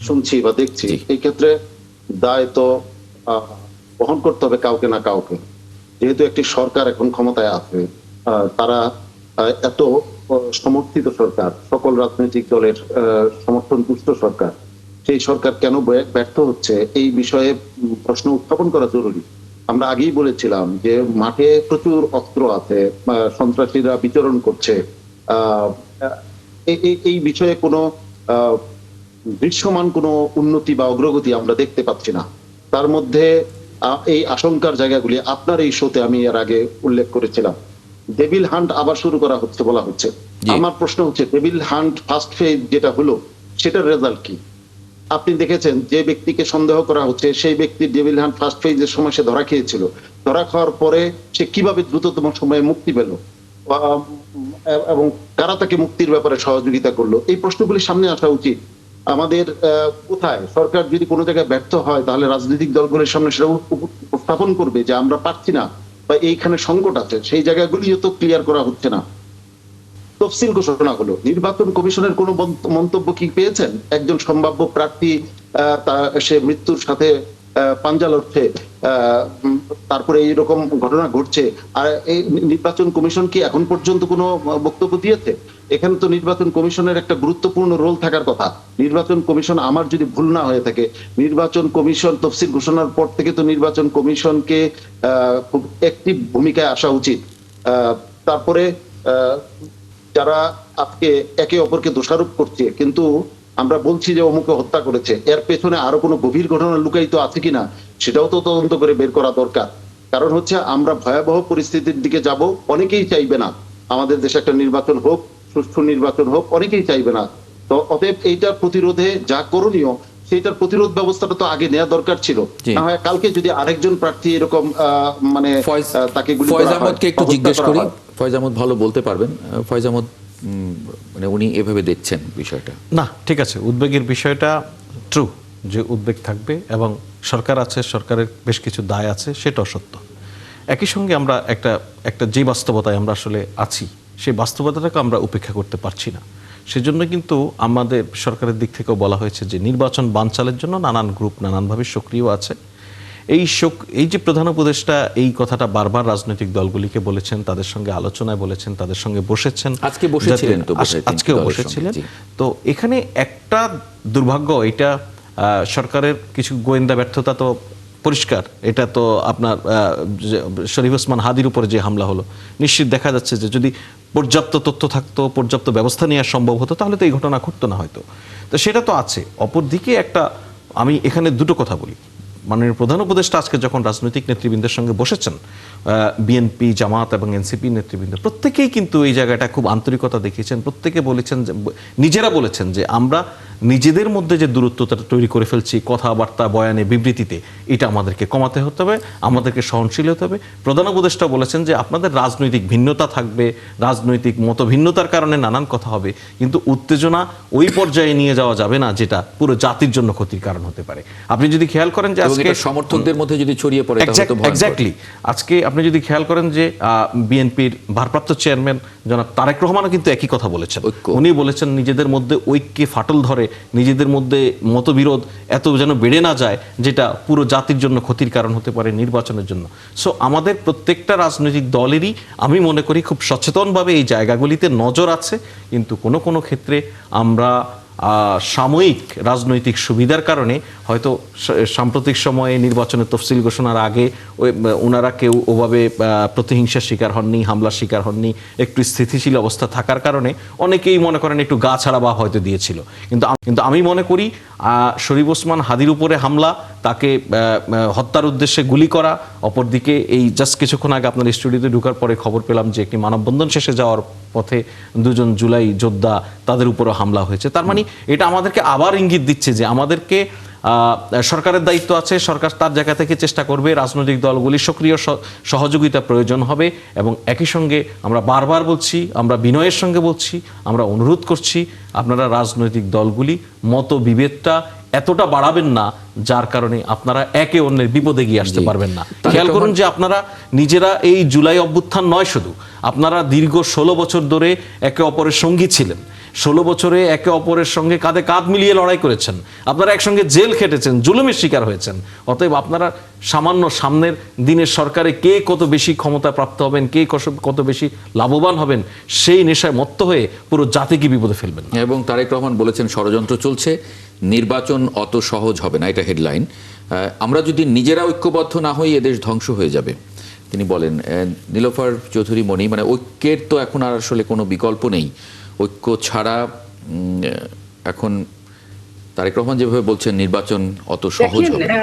শুনছি বা দেখছি, এই ক্ষেত্রে দায় তো বহন করতে হবে কাউকে না কাউকে। যেহেতু একটি সরকার এখন ক্ষমতায় আছে, তারা এত সমর্থিত সরকার, সকল রাজনৈতিক দলের সমর্থন পুষ্ট সরকার, সেই সরকার কেন ব্যর্থ হচ্ছে এই বিষয়ে প্রশ্ন উত্থাপন করা জরুরি। আমরা আগেই বলেছিলাম যে মাঠে প্রচুর অস্ত্র আছে, সন্ত্রাসীরা বিচরণ করছে, এই বিষয়ে কোনো দৃশ্যমান কোনো উন্নতি বা অগ্রগতি আমরা দেখতে পাচ্ছি না। তার মধ্যে এই আশঙ্কার জায়গাগুলি আপনার এই শোতে আমি এর আগে উল্লেখ করেছিলাম। ডেভিল হান্ট আবার শুরু করা হচ্ছে বলা হচ্ছে। আমার প্রশ্ন হচ্ছে, ডেভিল হান্ট ফার্স্ট ফেজ যেটা হলো সেটার রেজাল্ট কি? আপনি দেখেছেন যে ব্যক্তিকে সন্দেহ করা হচ্ছে সেই ব্যক্তি ডেভিল হান্ট ফার্স্ট ফেজের সময় সে ধরা খেয়েছিল। ধরা খাওয়ার পরে সে কিভাবে দ্রুততম সময়ে মুক্তি পেল এবং কারা তাকে মুক্তির ব্যাপারে সহযোগিতা করলো, এই প্রশ্নগুলি সামনে আসা উচিত। আমাদের কোথায় সরকার যদি কোনো জায়গায় ব্যর্থ হয় তাহলে রাজনৈতিক দলগুলোর সামনে সেটা উপস্থাপন করবে যে আমরা পারছি না বা এইখানে সংকট আছে, সেই জায়গাগুলিও তো ক্লিয়ার করা হচ্ছে না। তফসিল ঘোষণা হলো, নির্বাচন কমিশনের কোনো মন্তব্য কি পেয়েছেন? একজন সম্ভাব্য প্রার্থী সে মৃত্যুর সাথে পাঞ্জা লড়ছে, তারপরে এইরকম ঘটনা ঘটছে, আর এই নির্বাচন কমিশন কি এখন পর্যন্ত কোনো বক্তব্য দিয়েছে? এখানে তো নির্বাচন কমিশনের একটা গুরুত্বপূর্ণ রোল থাকার কথা। নির্বাচন কমিশন, আমার যদি ভুল না হয়ে থাকে, নির্বাচন কমিশন তফসিল ঘোষণার পর থেকে তো নির্বাচন কমিশনকে খুব অ্যাক্টিভ ভূমিকায় আসা উচিত। তারপরে যারা আজকে একে অপরকে দোষারোপ করছে, কিন্তু আমরা বলছি যে অমুকে হত্যা করেছে, এর পেছনে আরো কোনো গভীর ঘটনা লুকায়িত আছে কিনা সেটাও তো তদন্ত করে বের করা দরকার। কারণ হচ্ছে আমরা ভয়াবহ পরিস্থিতির দিকে যাব, অনেকেই চাইবে না আমাদের দেশে একটা নির্বাচন হোক, সুষ্ঠু নির্বাচন হোক, অনেকেই চাইবে না। তো অতএব এইটার প্রতিরোধে যা করণীয় সেইটার প্রতিরোধ ব্যবস্থাটা তো আগে নেওয়া দরকার ছিল। না হয় কালকে যদি আরেকজন প্রার্থী এরকম মানে তাকে ফয়েজ আহমদকে একটু জিজ্ঞেস করি, ফয়েজ আহমদ ভালো বলতে পারবেন। ফয়েজ আহমদ, মানে উনি এভাবে দেখছেন বিষয়টা? না, ঠিক আছে, উদ্বেগের বিষয়টা ট্রু যে উদ্বেগ থাকবে এবং সরকার আছে, সরকারের বেশ কিছু দায় আছে, সেটাও সত্য। একই সঙ্গে আমরা একটা যে বাস্তবতায় আমরা আসলে আছি সেই বাস্তবতাটাকে আমরা উপেক্ষা করতে পারছি না। সেজন্য কিন্তু আমাদের সরকারের দিক থেকেও বলা হয়েছে যে নির্বাচন বানচালের জন্য নানান গ্রুপ নানানভাবে সক্রিয় আছে। এই যে প্রধান উপদেষ্টা এই কথাটা বারবার রাজনৈতিক দলগুলিকে বলেছেন, তাদের সঙ্গে আলোচনায় বলেছেন, তাদের সঙ্গে বসেছেন, আজকে বসেছিলেন, আজকেও বসেছিলেন। তো এখানে একটা দুর্ভাগ্য, এটা সরকারের কিছু গোয়েন্দা ব্যর্থতা তো পরিষ্কার। এটা তো আপনার শরীফ ওসমান হাদির উপরে যে হামলা হলো, নিশ্চিত দেখা যাচ্ছে যে যদি পর্যাপ্ত তথ্য থাকতো, পর্যাপ্ত ব্যবস্থা নেওয়া সম্ভব হতো, তাহলে তো এই ঘটনা ঘটতো না হয়তো। তো সেটা তো আছে। অপরদিকে আমি এখানে দুটো কথা বলি। মাননীয় প্রধান উপদেষ্টা আজকে যখন রাজনৈতিক নেতৃবৃন্দের সঙ্গে বসেছেন, বিএনপি, জামাত এবং এনসিপি নেতৃবৃন্দ প্রত্যেকেই কিন্তু এই জায়গাটা খুব আন্তরিকতা দেখিয়েছেন। প্রত্যেকে বলেছেন, নিজেরা বলেছেন যে আমরা নিজেদের মধ্যে যে দূরত্বটা তৈরি করে ফেলছি কথাবার্তা, বয়ানে, বিবৃতিতে, এটা আমাদেরকে কমাতে হতে হবে, আমাদেরকে সহনশীল হতে হবে। প্রধান উপদেষ্টা বলেছেন যে আপনাদের রাজনৈতিক ভিন্নতা থাকবে, রাজনৈতিক মতভিন্নতার কারণে নানান কথা হবে, কিন্তু উত্তেজনা ওই পর্যায়ে নিয়ে যাওয়া যাবে না যেটা পুরো জাতির জন্য ক্ষতির কারণ হতে পারে। আপনি যদি খেয়াল করেন যে আজকে সমর্থকদের মধ্যে যদি ছড়িয়ে পড়ে, এক্স্যাক্টলি, আজকে আপনি যদি খেয়াল করেন যে বিএনপির ভারপ্রাপ্ত চেয়ারম্যান জনাব তারেক রহমানও কিন্তু একই কথা বলেছেন। উনি বলেছেন নিজেদের মধ্যে ঐক্যে ফাটল ধরে, নিজেদের মধ্যে মতবিরোধ এত যেন বেড়ে না যায় যেটা পুরো জাতির জন্য ক্ষতির কারণ হতে পারে নির্বাচনের জন্য। সো আমাদের প্রত্যেকটা রাজনৈতিক দলেরই আমি মনে করি খুব সচেতনভাবে এই জায়গাগুলিতে নজর আছে, কিন্তু কোনো কোনো ক্ষেত্রে আমরা সাময়িক রাজনৈতিক সুবিধার কারণে হয়তো সাম্প্রতিক সময়ে নির্বাচনের তফসিল ঘোষণার আগে ওনারা কেউ ওভাবে প্রতিহিংসার শিকার হননি, হামলার শিকার হননি, একটু স্থিতিশীল অবস্থা থাকার কারণে অনেকেই মনে করেন একটু গা ছাড়া বা হয়তো দিয়েছিল। কিন্তু আমি মনে করি শরীফ ওসমান হাদির উপরে হামলা, তাকে হত্যার উদ্দেশ্যে গুলি করা, অপরদিকে এই জাস্ট কিছুক্ষণ আগে আপনার স্টুডিওতে ঢোকার পরে খবর পেলাম যে একটি মানববন্ধন শেষে যাওয়ার পথে দুজন জুলাই যোদ্ধা, তাদের উপরও হামলা হয়েছে। তার মানে এটা আমাদেরকে আবার ইঙ্গিত দিচ্ছে যে আমাদেরকে সরকারের দায়িত্ব আছে, সরকার তার জায়গা থেকে চেষ্টা করবে, রাজনৈতিক দলগুলি সক্রিয় সহযোগিতা প্রয়োজন হবে। এবং একই সঙ্গে আমরা বারবার বলছি, আমরা বিনয়ের সঙ্গে বলছি, আমরা অনুরোধ করছি, আপনারা রাজনৈতিক দলগুলি মতবিভেদটা এতটা বাড়াবেন না যার কারণে আপনারা একে অন্যের বিপদে গিয়ে আসতে পারবেন না। খেয়াল করুন যে আপনারা নিজেরা এই জুলাই অভ্যুত্থান নয়, শুধু আপনারা দীর্ঘ 16 বছর ধরে একে অপরের সঙ্গী ছিলেন। 16 বছরে একে অপরের সঙ্গে কাঁধে কাঁধ মিলিয়ে লড়াই করেছেন, আপনারা একসঙ্গে জেল খেটেছেন, জুলুমের শিকার হয়েছেন। অতএব আপনারা সামান্য সামনের দিনের সরকারে কে কত বেশি ক্ষমতা প্রাপ্ত হবেন, কে কত বেশি লাভবান হবেন, সেই নেশায় মত্ত হয়ে পুরো জাতিকে বিপদে ফেলবেন না। এবং তারেক রহমান বলেছেন ষড়যন্ত্র চলছে, নির্বাচন অত সহজ হবে না, এটা হেডলাইন। আমরা যদি নিজেরা ঐক্যবদ্ধ না হই এদেশ ধ্বংস হয়ে যাবে তিনি বলেন। নীলোফার চৌধুরী মণি, মানে ঐক্যের তো এখন আর আসলে কোনো বিকল্প নেই, ঐক্য ছাড়া এখন তারেক রহমান যেভাবে বলছেন নির্বাচন অত সহজ হবে না।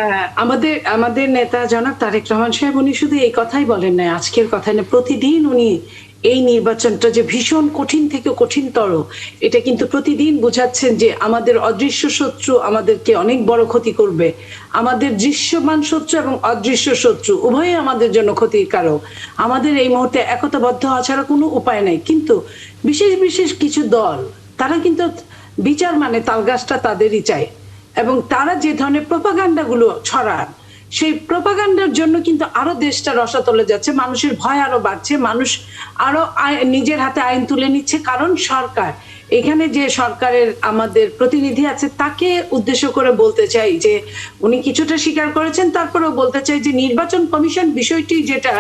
আমাদের নেতা জনাব তারেক রহমান সাহেব উনি শুধু এই কথাই বলেন না, আজকের কথাই না, প্রতিদিন উনি এই নির্বাচনটা যে ভীষণ কঠিন থেকে কঠিনতর এটা কিন্তু প্রতিদিন বোঝাচ্ছেন যে আমাদের অদৃশ্য শত্রু আমাদেরকে অনেক বড় ক্ষতি করবে। আমাদের দৃশ্যমান শত্রু এবং অদৃশ্য শত্রু উভয়ই আমাদের জন্য ক্ষতিকারক। আমাদের এই মুহূর্তে একতাবদ্ধ হওয়া ছাড়া কোনো উপায় নাই। কিন্তু বিশেষ বিশেষ কিছু দল তারা কিন্তু বিচার মানে তালগাছটা তাদেরই চাই, এবং তারা যে ধরনের প্রোপাগান্ডা গুলো ছড়ান সেই প্রোপাগান্ডার জন্য কিন্তু আরো দেশটা রসাতলে যাচ্ছে, মানুষের ভয় আরো বাড়ছে, মানুষ আরো নিজের হাতে আইন তুলে নিচ্ছে। কারণ সরকার, এখানে যে সরকারের আমাদের প্রতিনিধি আছে তাকে উদ্দেশ্য করে বলতে চাই যে উনি কিছুটা স্বীকার করেছেন, তারপরেও বলতে চাই যে নির্বাচন কমিশন বিষয়টি যেটা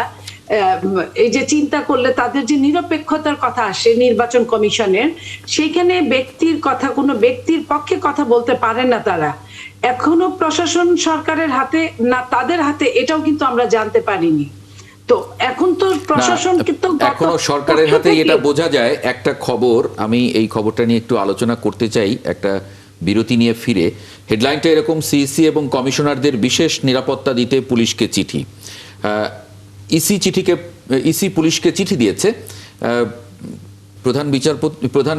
এই যে চিন্তা করলে তাদের যে নিরপেক্ষতার কথা আসে নির্বাচন কমিশনের, সেইখানে ব্যক্তির কথা, কোনো ব্যক্তির পক্ষে কথা বলতে পারে না তারা। এখনো প্রশাসন সরকারের হাতে না তাদের হাতে, এটাও কিন্তু আমরা জানতে পারিনি। তো এখন তো প্রশাসন কিন্তু এখনো সরকারের হাতে, এটা বোঝা যায়। একটা খবর, আমি এই খবরটা নিয়ে একটু আলোচনা করতে চাই একটা বিরতি নিয়ে ফিরে। হেডলাইনটা এরকম, সিইসি এবং কমিশনারদের বিশেষ নিরাপত্তা দিতে পুলিশকে চিঠি। ইসি পুলিশকে চিঠি দিয়েছে। প্রধান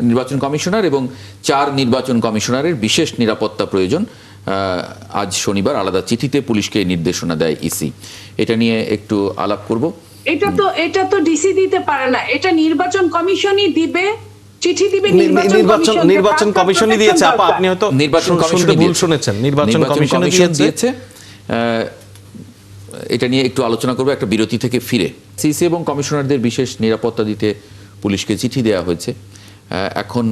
নির্বাচন কমিশনার এবং 4 নির্বাচন কমিশনারের বিশেষ নিরাপত্তা প্রয়োজন। আজ শনিবার আলাদা চিঠিতে পুলিশকে নির্দেশনা দেয় ইসি। এটা নিয়ে একটু আলাপ করব। এটা তো ডিসি দিতে পারে না, এটা নির্বাচন কমিশনই দিবে, চিঠি দিবে নির্বাচন কমিশনই দিয়েছে। আপনি হয়তো নির্বাচন কমিশন ভুল শুনেছেন, নির্বাচন কমিশন দিয়েছে। এটা নিয়ে একটু আলোচনা করবো একটা বিরতি থেকে ফিরে। সিসি এবং কমিশনারদের বিশেষ নিরাপত্তা দিতে পুলিশকে চিঠি দেওয়া হয়েছে। এখন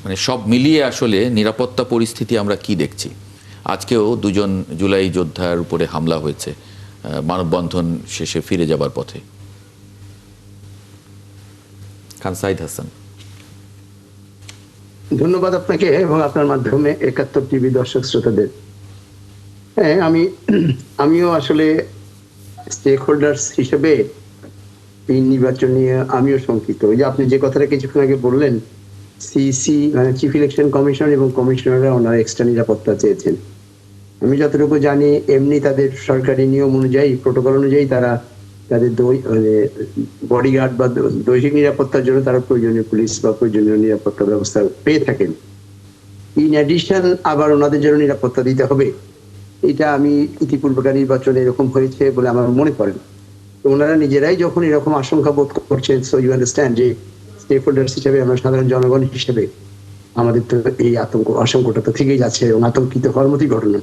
মানে সব মিলিয়ে আসলে নিরাপত্তা পরিস্থিতি আমরা কি দেখছি? আজকেও 2 জুলাই যোদ্ধার উপরে হামলা হয়েছে মানববন্ধন শেষে ফিরে যাবার পথে। খান সাইদ হাসান, ধন্যবাদ আপনাকে এবং আপনার মাধ্যমে 71 টিভি দর্শক শ্রোতাদের। হ্যাঁ, আমিও আসলে স্টেক হোল্ডার্স হিসেবে এই নির্বাচন নিয়ে আমিও শঙ্কিত। ওই যে আপনি যে কথাটা কিছুক্ষণ আগে বললেন, সিইসি মানে চিফ ইলেকশন কমিশন এবং কমিশনাররা ওনার এক্সট্রা নিরাপত্তা চেয়েছেন। আমি যতটুকু জানি এমনি তাদের সরকারি নিয়ম অনুযায়ী, প্রোটোকল অনুযায়ী তারা তাদের বডিগার্ড বা দৈহিক নিরাপত্তার জন্য তারা প্রয়োজনীয় পুলিশ বা প্রয়োজনীয় নিরাপত্তা ব্যবস্থা পেয়ে থাকেন। ইন অ্যাডিশন আবার ওনাদের জন্য নিরাপত্তা দিতে হবে, এটা আমি ইতিপূর্বেকার নির্বাচনে এরকম হয়েছে বলে আমার মনে পড়ে না। তো ওনারা নিজেরাই যখন এরকম আশঙ্কা বোধ করছেন, সো ইউ আন্ডারস্ট্যান্ড যে স্টেক হোল্ডার্স হিসেবে আমরা সাধারণ জনগণ হিসেবে আমাদের তো এই আশঙ্কাটা তো থেকেই যাচ্ছে এবং আতঙ্কিত হওয়ার মতোই ঘটনা।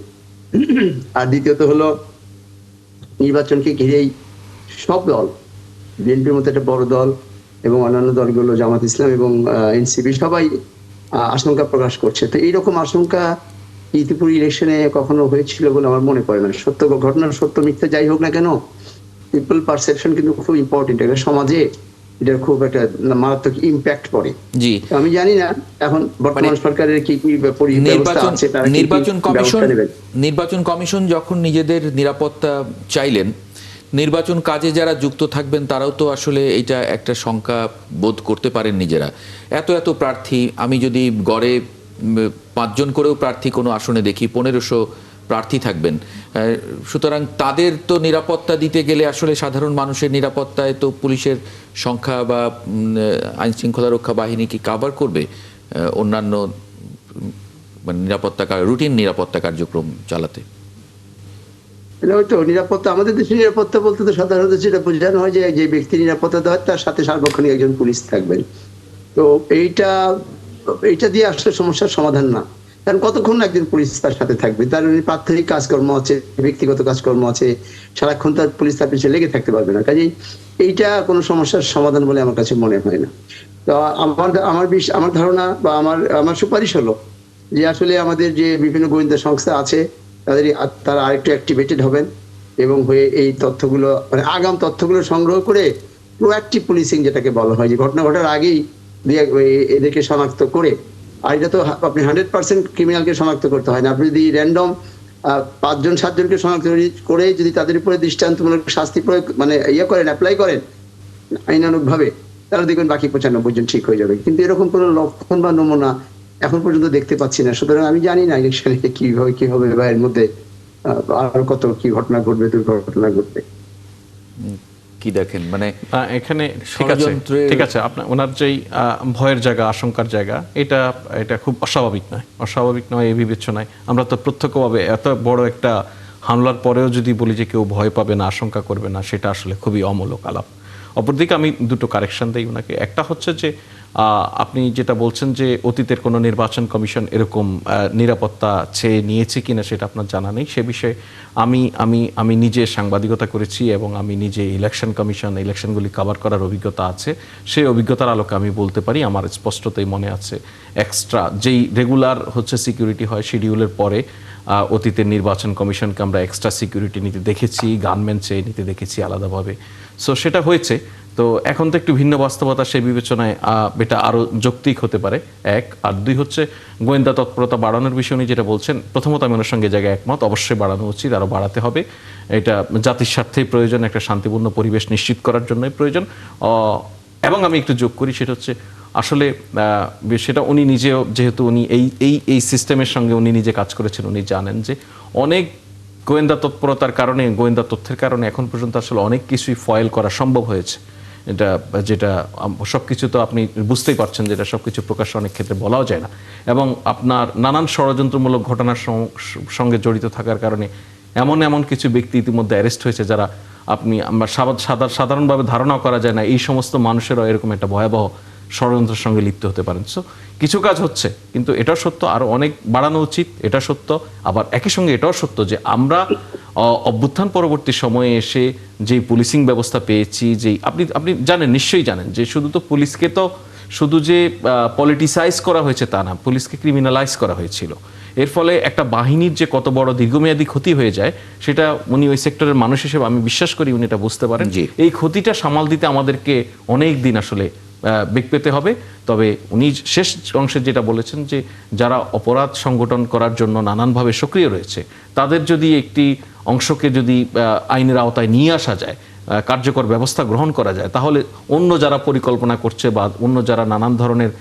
আর দ্বিতীয়ত হলো নির্বাচনকে ঘিরেই সব দল, বিএনপির মতো একটা বড় দল এবং অন্যান্য দলগুলো, জামাত ইসলাম এবং এনসিপি, সবাই আশঙ্কা প্রকাশ করছে। তো এইরকম আশঙ্কা ইতিপূর্বে ইলেকশনে কখনো হয়েছিল বলে আমার মনে পড়ে না। সত্য ঘটনার সত্য মিথ্যা যাই হোক না কেন, পিপল পারসেপশন কিন্তু খুব ইম্পর্টেন্ট। একটা সমাজে এটার খুব একটা মারাত্মক ইম্প্যাক্ট পড়ে। জি, আমি জানি না এখন বর্তমান সরকারের কি কি ব্যবস্থা আছে। নির্বাচন কমিশন যখন নিজেদের নিরাপত্তা চাইলেন, নির্বাচন কাজে যারা যুক্ত থাকবেন তারাও তো আসলে এটা একটা শঙ্কা বোধ করতে পারেন নিজেরা। এত প্রার্থী, আমি যদি গড়ে 5 জন করেও প্রার্থী কোনো আসনে দেখি, 1500 প্রার্থী থাকবেন। সুতরাং তাদের তো নিরাপত্তা দিতে গেলে আসলে সাধারণ মানুষের নিরাপত্তায় তো পুলিশের সংখ্যা বা আইন শৃঙ্খলা রক্ষা বাহিনী কি কাভার করবে অন্যান্য মানে রুটিন নিরাপত্তা কার্যক্রম চালাতে? হয়তো নিরাপত্তা, আমাদের দেশের নিরাপত্তা বলতে তো সাধারণত যেটা বোঝানো হয় যে ব্যক্তি নিরাপত্তা দেওয়া, তার সাথে সার্বক্ষণিক একজন পুলিশ থাকবেন। তো এইটা দিয়ে আসলে সমস্যার সমাধান না। কারণ কতক্ষণ একজন পুলিশ তার সাথে থাকবে, তার প্রাত্যহিক কাজকর্ম আছে, ব্যক্তিগত কাজকর্ম আছে, সারাক্ষণ তার পুলিশ তার পিছনে লেগে থাকতে পারবে না। কাজেই এইটা কোনো সমস্যার সমাধান বলে আমার কাছে মনে হয় না। তো আমার ধারণা বা আমার সুপারিশ হলো যে আসলে আমাদের যে বিভিন্ন গোয়েন্দা সংস্থা আছে তারা আরেকটু অ্যাক্টিভেটেড হবেন এবং হয়ে এই তথ্যগুলো মানে আগাম তথ্যগুলো সংগ্রহ করে প্রোঅ্যাক্টিভ পুলিশিং যেটাকে বলা হয়, যে ঘটনা ঘটার আগেই এদেরকে শনাক্ত করে। আর এটা তো আপনি 100% ক্রিমিনালকে শনাক্ত করতে হয় না, আপনি যদি র্যান্ডম 5-7জনকে শনাক্ত করে যদি তাদের উপরে দৃষ্টান্তমূলক শাস্তি প্রয়োগ মানে করেন, অ্যাপ্লাই করেন আইনানুগ ভাবে, তাহলে দেখবেন বাকি 95 জন ঠিক হয়ে যাবে। কিন্তু এরকম কোনো লক্ষণ বা নমুনা এখন পর্যন্ত দেখতে পাচ্ছি না। সুতরাং আমি জানি না ইলেকশনে কি হবে বা এর মধ্যে আরো কত কি ঘটনা ঘটবে, দুর্ঘটনা ঘটবে। কি দেখেন মানে এখানে ঠিক আছে আপনার ওনার যেই ভয়ের জায়গা, আশঙ্কার জায়গা, এটা খুব অস্বাভাবিক নয় এই বিবেচনায়। আমরা তো প্রত্যক্ষভাবে এত বড় একটা হামলার পরেও যদি বলি যে কেউ ভয় পাবে না, আশঙ্কা করবে না, সেটা আসলে খুবই অমূলক আলাপ। অপরদিকে আমি দুটো কারেকশন দিই ওনাকে। একটা হচ্ছে যে আপনি যেটা বলছেন যে অতীতের কোনো নির্বাচন কমিশন এরকম নিরাপত্তা চেয়ে নিয়েছে কিনা সেটা আপনার জানা নেই। সে বিষয়ে আমি নিজে সাংবাদিকতা করেছি এবং আমি নিজে ইলেকশন কমিশন ইলেকশনগুলি কভার করার অভিজ্ঞতা আছে। সেই অভিজ্ঞতার আলোকে আমি বলতে পারি আমার স্পষ্টতই মনে আছে এক্সট্রা যেই রেগুলার হচ্ছে সিকিউরিটি হয় শিডিউলের পরে অতীতের নির্বাচন কমিশনকে আমরা এক্সট্রা সিকিউরিটি নিতে দেখেছি, গানম্যান চেয়ে নিতে দেখেছি আলাদাভাবে। সো সেটা হয়েছে। তো এখন তো একটু ভিন্ন বাস্তবতা, সেই বিবেচনায় এটা আরও যৌক্তিক হতে পারে, এক। আর দুই হচ্ছে গোয়েন্দা তৎপরতা বাড়ানোর বিষয় উনি যেটা বলছেন, প্রথমত আমি ওনার সঙ্গে জায়গায় একমত, অবশ্যই বাড়ানো উচিত, আরও বাড়াতে হবে। এটা জাতির স্বার্থেই প্রয়োজন, একটা শান্তিপূর্ণ পরিবেশ নিশ্চিত করার জন্যই প্রয়োজন। এবং আমি একটু যোগ করি, সেটা হচ্ছে আসলে সেটা উনি নিজেও, যেহেতু উনি এই সিস্টেমের সঙ্গে উনি নিজে কাজ করেছেন, উনি জানেন যে অনেক গোয়েন্দা তৎপরতার কারণে, গোয়েন্দা তথ্যের কারণে এখন পর্যন্ত আসলে অনেক কিছুই ফয়েল করা সম্ভব হয়েছে। যেটা সব কিছু তো আপনি বুঝতেই পারছেন, যেটা সব কিছু প্রকাশ্যে অনেক ক্ষেত্রে বলাও যায় না। এবং আপনার নানান ষড়যন্ত্রমূলক ঘটনার সঙ্গে জড়িত থাকার কারণে এমন কিছু ব্যক্তি ইতিমধ্যে অ্যারেস্ট হয়েছে যারা আমরা সাধারণভাবে ধারণাও করা যায় না এই সমস্ত মানুষেরও এরকম একটা ভয়াবহ ষড়যন্ত্রের সঙ্গে লিপ্ত হতে পারেন। সো কিছু কাজ হচ্ছে, কিন্তু এটাও সত্য আরও অনেক বাড়ানো উচিত, এটা সত্য। আবার একই সঙ্গে এটাও সত্য যে আমরা অভ্যুত্থান পরবর্তী সময়ে এসে যে পুলিশিং ব্যবস্থা পেয়েছি, যেই আপনি জানেন, নিশ্চয়ই জানেন যে শুধু তো পুলিশকে তো শুধু যে পলিটিসাইজ করা হয়েছে তা না, পুলিশকে ক্রিমিনালাইজ করা হয়েছিল। এর ফলে একটা বাহিনীর যে কত বড় দীর্ঘমেয়াদী ক্ষতি হয়ে যায় সেটা উনি ওই সেক্টরের মানুষ হিসেবে আমি বিশ্বাস করি উনি এটা বুঝতে পারেন। এই ক্ষতিটা সামাল দিতে আমাদেরকে অনেক দিন আসলে বেগ পেতে হবে। তবে উনি শেষ অংশে যেটা বলেছেন যে যারা অপরাধ সংগঠন করার জন্য নানানভাবে সক্রিয় রয়েছে তাদের যদি একটি অংশকে যদি আইনের আওতায় নিয়ে আসা যায়, কার্যকর ব্যবস্থা গ্রহণ করা যায়, তাহলে অন্য যারা পরিকল্পনা করছে বা অন্য যারা নানান ধরনের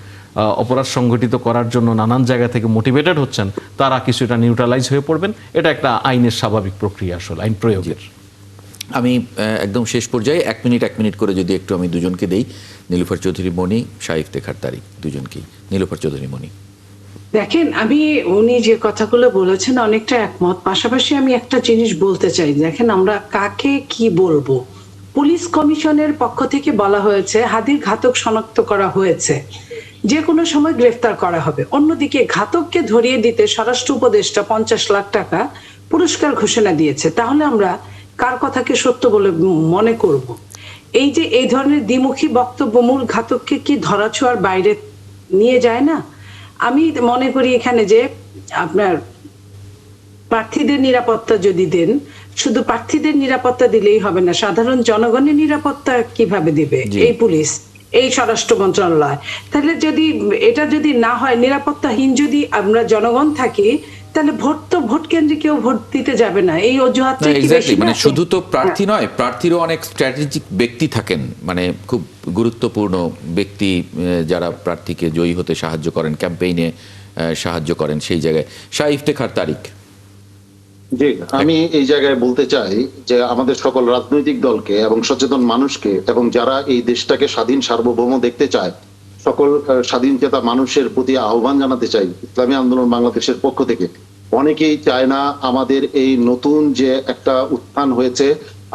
অপরাধ সংগঠিত করার জন্য নানান জায়গা থেকে মোটিভেটেড হচ্ছেন তারা কিছুটা নিউট্রালাইজ হয়ে পড়বেন। এটা একটা আইনের স্বাভাবিক প্রক্রিয়া আসলে আইন প্রয়োগের। আমি একদম শেষ পর্যায়ে এক মিনিট করে যদি একটু আমি দুজনকে দেই, নীলুফার চৌধুরী মনি, শাহ ইফতেখার তারিক, দুজনকেই। নীলুফার চৌধুরী মনি। দেখেন, উনি যে কথাগুলো বলেছেন অনেকটা একমত। পাশাপাশি আমি একটা জিনিস বলতে চাই, দেখেন আমরা কাকে কি বলবো। পুলিশ কমিশনের পক্ষ থেকে বলা হয়েছে হাদির ঘাতক শনাক্ত করা হয়েছে, যে কোনো সময় গ্রেফতার করা হবে। অন্যদিকে ঘাতককে ধরিয়ে দিতে স্বরাষ্ট্র উপদেষ্টা 50 লাখ টাকা পুরস্কার ঘোষণা দিয়েছে। তাহলে আমরা কার কথাকে সত্য বলে মনে করব? এই যে এই ধরনের দ্বিমুখী বক্তব্য মূল ঘাতককে কি ধরাছোঁয়ার বাইরে নিয়ে যায় না? আমি মনে করি এখানে যে আপনার প্রার্থীদের নিরাপত্তা যদি দেন, শুধু প্রার্থীদের নিরাপত্তা দিলেই হবে না, সাধারণ জনগণের নিরাপত্তা কিভাবে দিবে এই পুলিশ, এই স্বরাষ্ট্র মন্ত্রণালয়? তাহলে এটা যদি না হয়, নিরাপত্তাহীন যদি আমরা জনগণ থাকি, তাহলে ভোট কেন্দ্রে কেউ ভোট দিতে যাবে না। এই অজুহাত মানে শুধু তো প্রার্থী নয়, প্রার্থীরও অনেক স্ট্র্যাটেজিক ব্যক্তি থাকেন, মানে খুব গুরুত্বপূর্ণ ব্যক্তি যারা প্রার্থীকে জয়ী হতে সাহায্য করেন, ক্যাম্পেইনে সাহায্য করেন। সেই জায়গায় শাহ ইফতেখার তারিক। জি, আমি এই জায়গায় বলতে চাই যে আমাদের সকল রাজনৈতিক দলকে এবং সচেতন মানুষকে এবং যারা এই দেশটাকে স্বাধীন সার্বভৌম দেখতে চায় সকল স্বাধীন চেতা মানুষের প্রতি আহ্বান জানাতে চাই ইসলামী আন্দোলন বাংলাদেশের পক্ষ থেকে। অনেকেই চায় না আমাদের এই নতুন যে একটা উত্থান হয়েছে,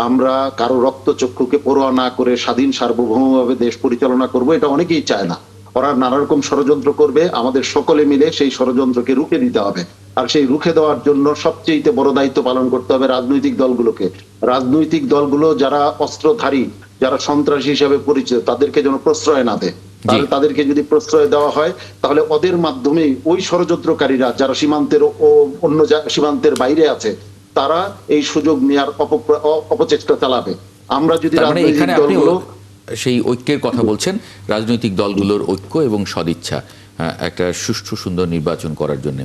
আমরা কারো রক্তচক্ষুকে পরোয়া না করে স্বাধীন সার্বভৌমভাবে দেশ পরিচালনা করব, এটা অনেকেই চায় না। ওরা নানা রকম ষড়যন্ত্র করবে, আমাদের সকলে মিলে সেই ষড়যন্ত্রকে রুখে দিতে হবে। আর সেই রুখে দেওয়ার জন্য সবচেয়ে বড় দায়িত্ব পালন করতে হবে রাজনৈতিক দলগুলোকে। রাজনৈতিক দলগুলো যারা অস্ত্রধারী, যারা সন্ত্রাসী হিসেবে পরিচিত, তাদেরকে যেন প্রশ্রয় না দেয়। তাহলে তাদেরকে যদি প্রশ্রয় দেওয়া হয়, তাহলে ওদের মাধ্যমে ওই ষড়যন্ত্রকারীরা যারা সীমান্তের ও অন্য সীমান্তের বাইরে আছে, তারা এই সুযোগ নেওয়ার অপচেষ্টা চালাবে। আমরা যদি তার মানে রাজনৈতিক এখানে আপনি দলগুলো সেই ঐক্যের কথা বলছেন, রাজনৈতিক দলগুলোর ঐক্য এবং সদিচ্ছা একটা সুষ্ঠু সুন্দর নির্বাচন করার জন্য।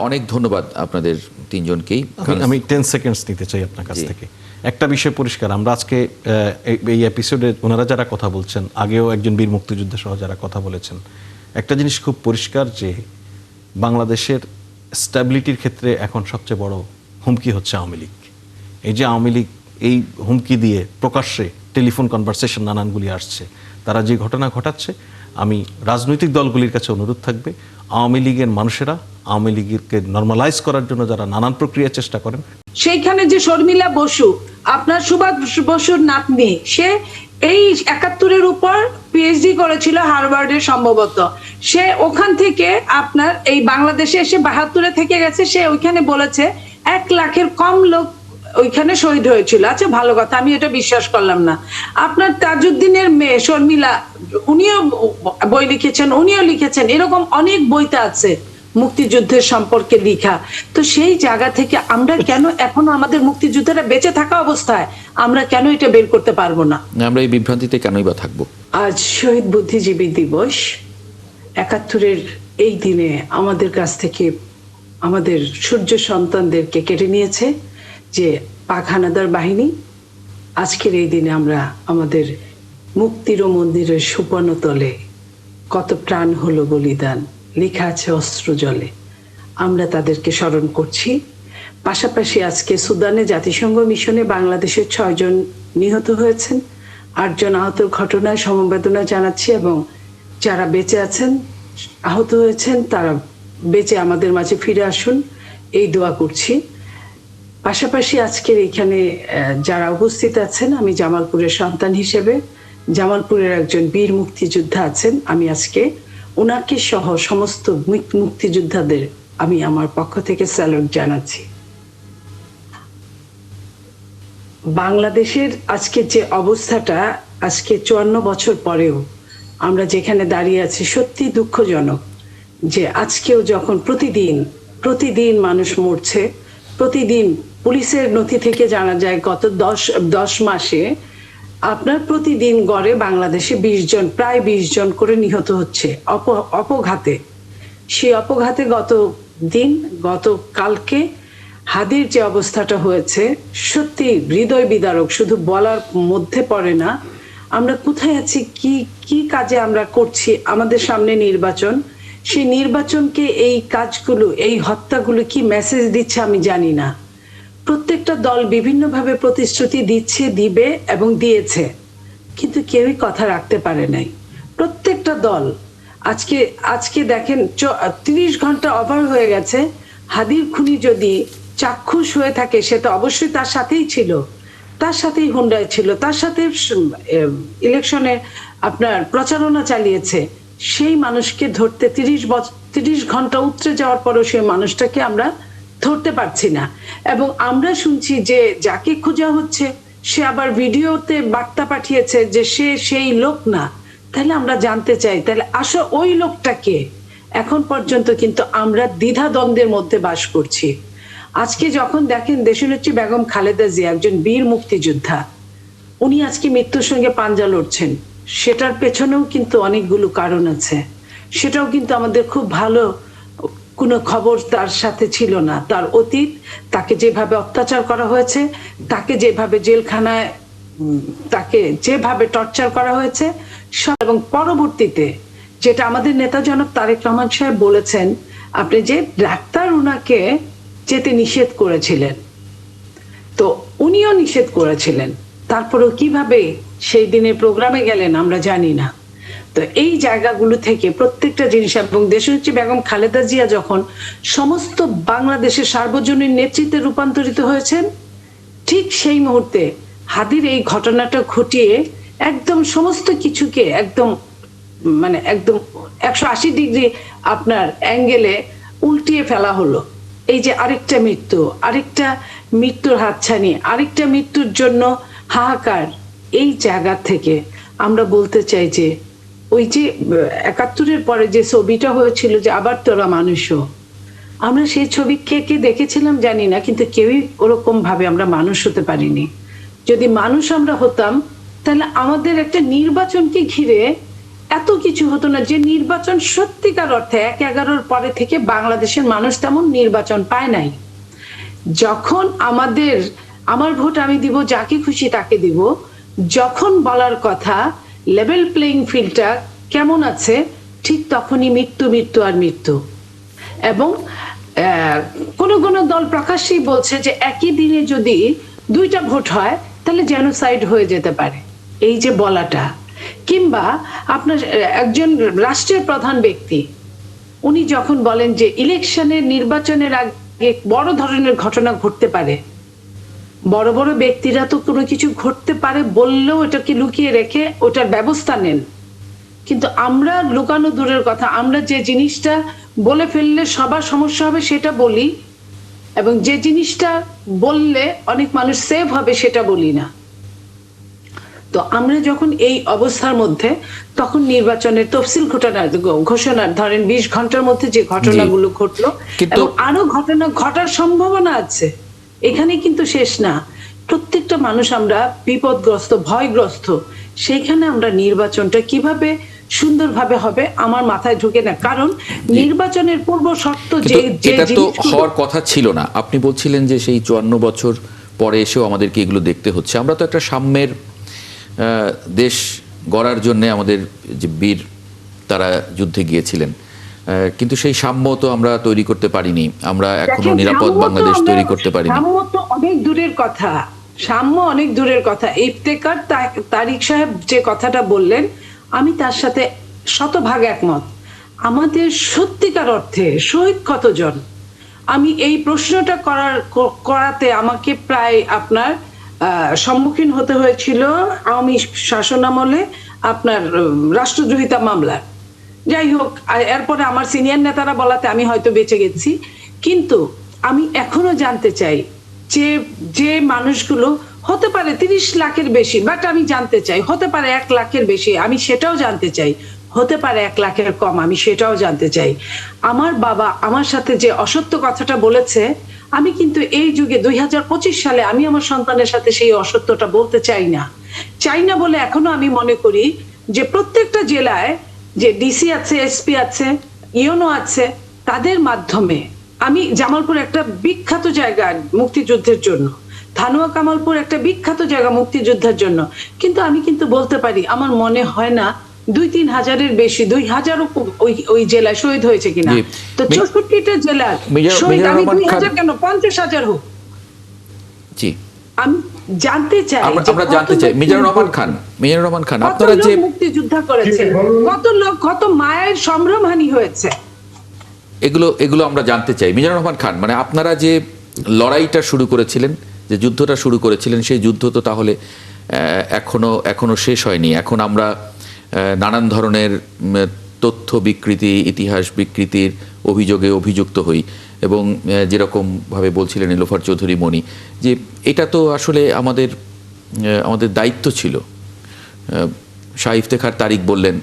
অনেক ধন্যবাদ আপনাদের তিনজনকেই। আমি 10 সেকেন্ডস নিতে চাই আপনার কাছ থেকে। একটা বিষয় পরিষ্কার, আমরা আজকে এই এপিসোডে ওনারা যারা কথা বলছেন, আগেও একজন বীর মুক্তিযোদ্ধা সহ যারা কথা বলেছেন, একটা জিনিস খুব পরিষ্কার যে বাংলাদেশের স্ট্যাবিলিটির ক্ষেত্রে এখন সবচেয়ে বড় হুমকি হচ্ছে আওয়ামী লীগ। এই যে আওয়ামী লীগ এই হুমকি দিয়ে প্রকাশ্যে টেলিফোন কনভারসেশন নানানগুলি আসছে, তারা যে ঘটনা ঘটাচ্ছে, আমি রাজনৈতিক দলগুলির কাছে অনুরোধ থাকবে, আওয়ামী লীগের মানুষেরা আওয়ামী লীগকে নর্মালাইজ করার জন্য যারা নানান প্রক্রিয়া চেষ্টা করেন, সেইখানে যে শর্মিলা বসু, আপনার সুভাষ বসুর নাতনি, সে এই ৭১-এর উপর পিএইচডি করেছিল হার্ভার্ডে সম্ভবত। সে ওখান থেকে আপনার এই বাংলাদেশে এসে ৭২-এ থেকে গেছে। সে ওইখানে বলেছে ১ লাখের কম লোক ওইখানে শহীদ হয়েছিল। আচ্ছা, ভালো কথা, আমি এটা বিশ্বাস করলাম না। আপনার তাজউদ্দিনের মেয়ে শর্মিলা, উনিও বই লিখেছেন, উনিও লিখেছেন, এরকম অনেক বইতে আছে মুক্তিযুদ্ধের সম্পর্কে লেখা। তো সেই জায়গা থেকে আমরা কেন এখনো আমাদের মুক্তিযুদ্ধেরা বেঁচে থাকা অবস্থায় আমরা কেন এটা বের করতে পারবো না? আমরা এই বিভ্রান্তিতে কেনই বা থাকবো? আজ শহীদ বুদ্ধিজীবী দিবস। ৭১-এর এই দিনে আমাদের কাছ থেকে আমাদের সূর্য সন্তানদেরকে কেড়ে নিয়েছে যে পাক হানাদার বাহিনী। আজকের এই দিনে আমরা আমাদের মুক্তির মন্দিরের সুপর্ণ তলে কত প্রাণ হলো বলিদান লেখা আছে অস্ত্র জলে, আমরা তাদেরকে স্মরণ করছি। পাশাপাশি আজকে সুদানে জাতিসংঘ মিশনে বাংলাদেশের ৬ জন নিহত হয়েছেন, ৮ জন আহতের ঘটনায় সমবেদনা জানাচ্ছি, এবং যারা বেঁচে আছেন, আহত হয়েছেন, তারা বেঁচে আমাদের মাঝে ফিরে আসুন, এই দোয়া করছি। পাশাপাশি আজকের এখানে যারা উপস্থিত আছেন, আমি জামালপুরের সন্তান হিসেবে, জামালপুরের একজন বীর মুক্তিযোদ্ধা আছেন, আমি আজকে ওনাকে সহ সমস্ত মুক্তিযোদ্ধাদের আমি আমার পক্ষ থেকে স্যালুট জানাচ্ছি। বাংলাদেশের আজকে যে অবস্থাটা, আজকে ৫৪ বছর পরেও আমরা যেখানে দাঁড়িয়ে আছি, সত্যি দুঃখজনক যে আজকেও যখন প্রতিদিন মানুষ মরছে, প্রতিদিন পুলিশের নথি থেকে জানা যায় গত 10 মাসে আপনার প্রতিদিন গড়ে বাংলাদেশে 20 জন, প্রায় 20 জন করে নিহত হচ্ছে অপঘাতে। সেই অপঘাতে গতকালকে হাদির যে অবস্থাটা হয়েছে, সত্যি হৃদয় বিদারক, শুধু বলার মধ্যে পড়ে না। আমরা কোথায় আছি, কি কাজে আমরা করছি? আমাদের সামনে নির্বাচন, সেই নির্বাচনকে এই কাজগুলো, এই হত্যাগুলো কি মেসেজ দিচ্ছে আমি জানি না। প্রত্যেকটা দল বিভিন্নভাবে প্রতিশ্রুতি দিচ্ছে, দিবে এবং দিয়েছে, কিন্তু কেউই কথা রাখতে পারে নাই। প্রত্যেকটা দল আজকে দেখেন 30 ঘন্টা ওভার হয়ে গেছে। হাদির খুনি যদি চাক্ষুষ হয়ে থাকে, সে তো অবশ্যই তার সাথেই ছিল, তার সাথেই হুন্ডায় ছিল, তার সাথে ইলেকশনে আপনার প্রচারণা চালিয়েছে। সেই মানুষকে ধরতে 30 ঘন্টা উতরে যাওয়ার পরও সেই মানুষটাকে আমরা ধরতে পারছি না। এবং আমরা শুনছি যে যাকে খোঁজা হচ্ছে সে আবার ভিডিওতে বার্তা পাঠিয়েছে যে সে সেই লোক না। তাহলে আমরা জানতে চাই, তাহলে আসলে ওই লোকটাকে? এখন পর্যন্ত কিন্তু আমরা দ্বিধাদ্বন্দ্বের মধ্যে বাস করছি। আজকে যখন দেখেন দেশনেত্রী বেগম খালেদা জিয়া, একজন বীর মুক্তিযোদ্ধা, উনি আজকে মৃত্যুর সঙ্গে পাঞ্জা লড়ছেন, সেটার পেছনেও কিন্তু অনেকগুলো কারণ আছে। সেটাও কিন্তু আমাদের খুব ভালো কোনো খবর তার সাথে ছিল না। তার অতীত, তাকে যেভাবে অত্যাচার করা হয়েছে, তাকে যেভাবে জেলখানায় তাকে যেভাবে টর্চার করা হয়েছে, এবং পরবর্তীতে যেটা আমাদের নেতা জনাব তারেক রহমান সাহেব বলেছেন, আপনি যে ডাক্তার উনাকে যেতে নিষেধ করেছিলেন, তো উনিও নিষেধ করেছিলেন, তারপরেও কিভাবে সেই দিনের প্রোগ্রামে গেলেন আমরা জানি না। তো এই জায়গাগুলো থেকে প্রত্যেকটা জিনিস, এবং দেশনেত্রী বেগম খালেদা জিয়া যখন সমস্ত বাংলাদেশের সার্বজনীন নেতৃত্বে রূপান্তরিত হয়েছেন, ঠিক সেই মুহূর্তে হাদির এই ঘটনাটা ঘটিয়ে একদম সমস্ত কিছুকে একদম মানে একদম 180 ডিগ্রি আপনার অ্যাঙ্গেলে উল্টিয়ে ফেলা হলো। এই যে আরেকটা মৃত্যু, আরেকটা মৃত্যুর হাতছানি, আরেকটা মৃত্যুর জন্য হাহাকার, এই জায়গা থেকে আমরা বলতে চাই যে ওই যে 71-এর পরে যে ছবিটা হয়েছিল যে আবার তোরা মানুষও, আমরা সেই ছবি কে কে দেখেছিলাম জানি না, কিন্তু কেউই ওরকম ভাবে আমরা মানুষ হতে পারিনি। যদি মানুষ আমরা হতাম তাহলে আমাদের একটা নির্বাচনকে ঘিরে এত কিছু হতো না, যে নির্বাচন সত্যিকার অর্থে 1/11-র পরে থেকে বাংলাদেশের মানুষ তেমন নির্বাচন পায় নাই। যখন আমার ভোট আমি দিব, যাকে খুশি তাকে দিব, যখন বলার কথা লেভেল প্লেইং ফিল্ডটা কেমন আছে, ঠিক তখনই মৃত্যু মৃত্যু আর মৃত্যু। এবং কোন কোন দল প্রকাশ্যেই বলছে যে একই দিনে যদি 2টা ভোট হয় তাহলে জেনোসাইড হয়ে যেতে পারে। এই যে বলাটা, কিংবা আপনার একজন রাষ্ট্রের প্রধান ব্যক্তি উনি যখন বলেন যে ইলেকশনের নির্বাচনের আগে বড় ধরনের ঘটনা ঘটতে পারে, বড় বড় ব্যক্তিরা তো কোনো কিছু ঘটতে পারে বললেও এটাকে লুকিয়ে রেখে ওটার ব্যবস্থা নেন, কিন্তু আমরা লুকানো দূরের কথা, আমরা যে জিনিসটা বলে ফেললে সবার সমস্যা হবে সেটা বলি, এবং যে জিনিসটা বললে অনেক মানুষ সেভ হবে সেটা বলি না। তো আমরা যখন এই অবস্থার মধ্যে, তখন নির্বাচনের তফসিল ঘোষণার ধরেন 20 ঘন্টার মধ্যে যে ঘটনাগুলো ঘটলো, এবং আরো ঘটনা ঘটার সম্ভাবনা আছে, এখানে কিন্তু শেষ না। প্রত্যেকটা মানুষ আমরা বিপদগ্রস্ত, ভয়গ্রস্ত, সেখানে আমরা নির্বাচনটা কিভাবে সুন্দরভাবে হবে আমার মাথায় ঢুকে না। কারণ নির্বাচনের পূর্ব শর্ত যে এটা তো হওয়ার কথা ছিল না। আপনি বলছিলেন যে সেই 54 বছর পরে এসেও আমাদেরকে এগুলো দেখতে হচ্ছে। আমরা তো একটা সাম্যের দেশ গড়ার জন্য আমাদের যে বীর তারা যুদ্ধে গিয়েছিলেন, কিন্তু সেই সাম্য তো আমরা তৈরি করতে পারিনি। আমরা এখনো নিরাপদ বাংলাদেশ তৈরি করতে পারিনি। সাম্য তো অনেক দূরের কথা, সাম্য অনেক দূরের কথা। ইফতেখার তারিক সাহেব যে কথাটা বললেন, আমি তার সাথে শতভাগ একমত। আমাদের সত্যিকার অর্থে শহীদ কতজন? আমি এই প্রশ্নটা করাতে আমাকে প্রায় আপনার সম্মুখীন হতে হয়েছিল আওয়ামী শাসনামলে আপনার রাষ্ট্রদ্রোহিতা মামলার। যাই হোক, এরপরে আমার সিনিয়র নেতারা বলাতে আমি হয়তো বেঁচে গেছি, কিন্তু আমি এখনো জানতে চাই যে মানুষগুলো হতে পারে 30 লাখের বেশি, বাট আমি জানতে চাই, হতে পারে 1 লাখের বেশি, আমি সেটাও জানতে চাই, হতে পারে 1 লাখের কম, আমি সেটাও জানতে চাই। আমার বাবা আমার সাথে যে অসত্য কথাটা বলেছে, আমি কিন্তু এই যুগে 2025 সালে আমি আমার সন্তানের সাথে সেই অসত্যটা বলতে চাই না বলে এখনো আমি মনে করি যে প্রত্যেকটা জেলায় যে ডিসি আছে, এসপি আছে, ইওনো আছে, তাদের মাধ্যমে আমি জামালপুর একটা বিখ্যাত জায়গা মুক্তিযুদ্ধের জন্য, ধানুয়া কামালপুর একটা বিখ্যাত জায়গা মুক্তিযুদ্ধের জন্য, কিন্তু আমি কিন্তু বলতে পারি আমার মনে হয় না 2-3 হাজারের বেশি, 2000 ওই জেলায় শহীদ হয়েছে কিনা। তো 64টা জেলার শহীদ আমি 2000 কেন 50,000 হোক, জি আমি জানতে চাই। আমরা জানতে চাই মিজানুর রহমান খান আপনারা যে মুক্তিযুদ্ধ করেছে, কত লোক, কত মায়ের সম্ভ্রমহানি হয়েছে, এগুলো আমরা জানতে চাই। মিজানুর রহমান খান, মানে আপনারা যে লড়াইটা শুরু করেছিলেন, যে যুদ্ধটা শুরু করেছিলেন, সেই যুদ্ধ তো তাহলে এখনো শেষ হয়নি। এখন আমরা নানান ধরনের তথ্য বিকৃতি, ইতিহাস বিকৃতির অভিযোগে অভিযুক্ত হই, এবং যেরকমভাবে বলছিলেন নিলোফার চৌধুরী মণি, যে এটা তো আসলে আমাদের দায়িত্ব ছিল। শাহ ইফতেখার তারিক বললেন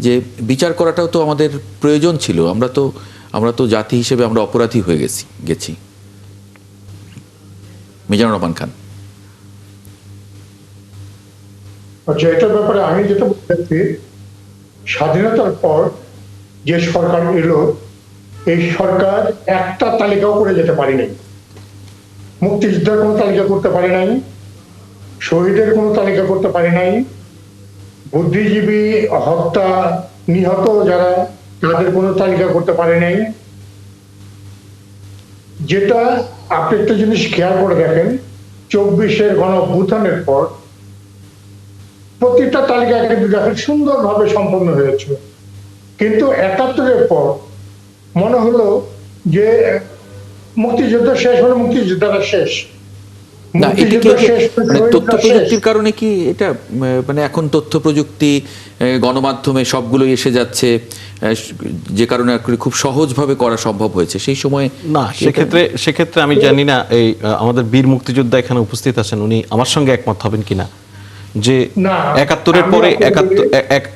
যে বিচার করাটাও তো আমাদের প্রয়োজন ছিল, আমরা তো জাতি হিসেবে আমরা অপরাধী হয়ে গেছি। মিজানুর রহমান খান। আচ্ছা, এটার ব্যাপারে আমি যেটা বলতে, স্বাধীনতার পর যে সরকার এলো, এই সরকার একটা তালিকাও করে যেতে পারে নাই। মুক্তিযোদ্ধার কোনো তালিকা করতে পারে নাই, শহীদের কোনো তালিকা করতে পারে নাই, বুদ্ধিজীবী, হত্যা, নিহত যারা, তাদের কোনো তালিকা করতে পারে নাই। যেটা আপনি একটা জিনিস খেয়াল করে দেখেন, 24-এর গণঅভ্যুত্থানের পর প্রতিটা তালিকা কিন্তু দেখেন সুন্দরভাবে সম্পন্ন হয়েছে, কিন্তু 71-এর পর মনে হলো যে মুক্তিযুদ্ধ শেষ হলে মুক্তিযোদ্ধারা শেষ, না এটা কি মুক্তিযুদ্ধ শেষ, মানে শহীদরা তথ্য শেষ। প্রযুক্তির কারণে কি এটা মানে এখন তথ্য প্রযুক্তি গণমাধ্যমে সবগুলোই এসে যাচ্ছে, যে কারণে আর কি খুব সহজভাবে করা সম্ভব হয়েছে সেই সময় না, সেক্ষেত্রে আমি জানি না এই আমাদের বীর মুক্তিযোদ্ধা এখানে উপস্থিত আছেন, উনি আমার সঙ্গে একমত হবেন কিনা যে না,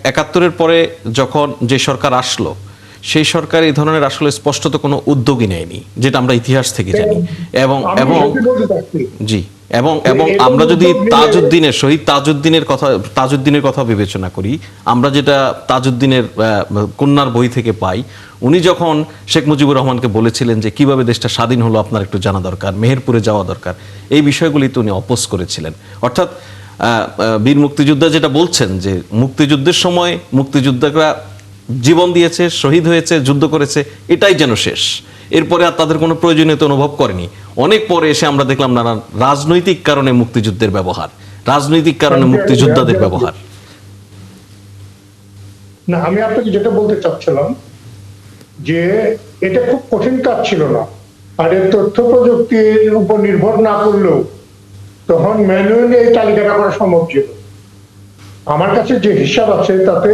71-এর পরে যখন যে সরকার আসলো সেই সরকার এই ধরনের আসলে স্পষ্টত কোনো উদ্যোগই নেয়নি, যেটা আমরা ইতিহাস থেকে জানি। এবং আমি এবং সেটি বলতে চাচ্ছি। জি, এবং এরকম আমরা যদি উদ্যোগ নিলে- তাজউদ্দিনের শহীদ তাজউদ্দিনের কথা বিবেচনা করি, আমরা যেটা তাজউদ্দিনের কন্যার বই থেকে পাই, উনি যখন শেখ মুজিবুর রহমানকে বলেছিলেন যে কিভাবে দেশটা স্বাধীন হলো আপনার একটু জানা দরকার, মেহেরপুরে যাওয়া দরকার, এই বিষয়গুলিতে উনি অপোজ করেছিলেন। অর্থাৎ বীর মুক্তিযোদ্ধা যেটা বলছেন যে মুক্তিযুদ্ধের সময় মুক্তিযোদ্ধারা জীবন দিয়েছে, শহীদ হয়েছে, যুদ্ধ করেছে, এটাই যেন শেষ, এরপরে আর তাদের কোনো প্রয়োজনীয়তা অনুভব করেনি। অনেক পরে এসে আমরা দেখলাম নানান রাজনৈতিক কারণে মুক্তিযুদ্ধের ব্যবহার, রাজনৈতিক কারণে মুক্তিযোদ্ধাদের ব্যবহার। না, আমি আপনাকে যেটা বলতে চাচ্ছিলাম যে এটা খুব কঠিন কাজ ছিল না, আর এই তথ্য প্রযুক্তির উপর নির্ভর না করলেও তখন ম্যানুয়ালি এই তালিকাটা করা সম্ভব ছিল। আমার কাছে যে হিসাব আছে তাতে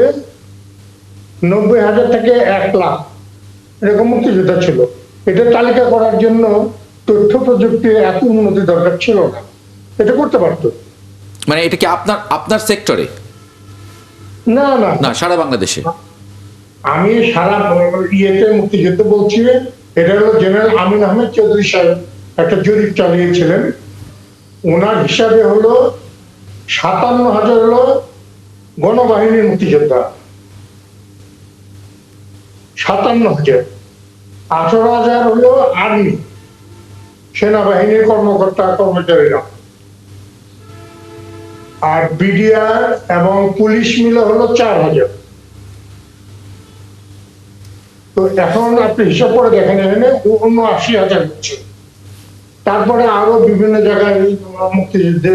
90,000 থেকে 1 লাখ এরকম মুক্তিযোদ্ধা ছিল। এটা তালিকা করার জন্য তথ্য প্রযুক্তির এত উন্নতি দরকার ছিল না, এটা করতে পারতো। মানে এটা কি আপনার সেক্টরে না না না সারা বাংলাদেশে? আমি সারা ইয়েতে মুক্তিযুদ্ধ বলছি, এটা হলো জেনারেল আমিন আহমেদ চৌধুরী সাহেব একটা জরিপ চালিয়েছিলেন। ওনার হিসাবে হলো 57,000 হলো গণবাহিনীর মুক্তিযোদ্ধা, 57,000, 18,000 হলো আর্মি সেনাবাহিনীর কর্মকর্তা কর্মচারীরা, আর বিডিআর এবং পুলিশ মিলে হলো 4,000। তো এখন আপনি হিসাব করে দেখেন এখানে 79,000 হচ্ছে। তারপরে আরো বিভিন্ন জায়গায় মুক্তিযুদ্ধে